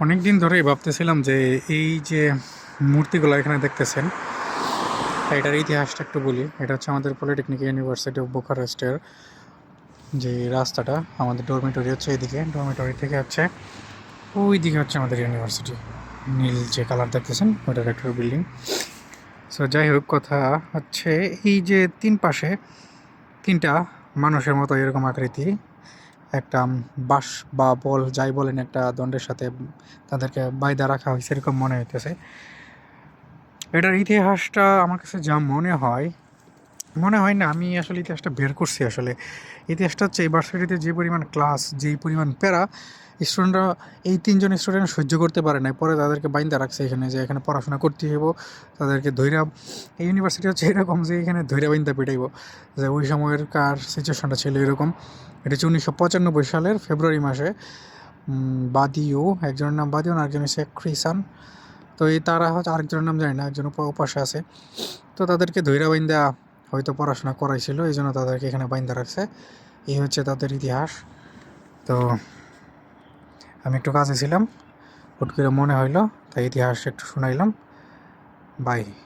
অনেক দিন ধরেই ভাবতেছিলাম যে এই যে মূর্তিগুলো এখানে দেখতেছেন, এটার ইতিহাসটা একটু বলি। এটা হচ্ছে আমাদের পলিটেকনিক ইউনিভার্সিটি অফ বুখারেস্টের যে রাস্তাটা, আমাদের ডরমিটরি হচ্ছে এদিকে, ডরমিটরি থেকে হচ্ছে ওই দিকে হচ্ছে আমাদের ইউনিভার্সিটি। নীল যে কালার দেখতেছেন ওইটার একটা বিল্ডিং। সো যাই হোক, কথা হচ্ছে এই যে তিন পাশে তিনটা মানুষের মতো এরকম আকৃতি, একটা বাঁশ বা বল যাই বলেন, একটা দণ্ডের সাথে তাদেরকে বাইদা রাখা হয়েছে এরকম মনে হইতেছে। এটার ইতিহাসটা আমার কাছে যা মনে হয় না, আমি আসলে ইতিহাসটা বের করছি। আসলে ইতিহাসটা হচ্ছে এই ভার্সিটিতে যে পরিমাণ ক্লাস, যেই পরিমাণ প্যারা, স্টুডেন্টরা, এই তিনজন স্টুডেন্ট সহ্য করতে পারে না, পরে তাদেরকে বাইন্দা রাখছে এখানে, যে এখানে পড়াশোনা করতে হইব, তাদেরকে ধৈরা। এই ইউনিভার্সিটি হচ্ছে এরকম যে এখানে ধৈরা বাইন্দা পিটাইব, যে ওই সময়ের কার সিচুয়েশনটা ছিল এরকম। এটা হচ্ছে 1995 সালের ফেব্রুয়ারি মাসে। বাদিও, একজনের নাম বাদিও, আর একজন হচ্ছে ক্রিসান। তো এই তারা হচ্ছে, আরেকজনের নাম জানি না, একজন উপাসে আছে। তো তাদেরকে ধইরা বাইন্দা হয়তো পড়াশোনা করাইছিল, এই জন্য তাদেরকে এখানে বাইন্দা রাখছে। এই হচ্ছে তাদের ইতিহাস। তো আমি একটু কাজে ছিলাম, হুট করে মনে হইলো, তাই ইতিহাস একটু শুনাইলাম। বাই।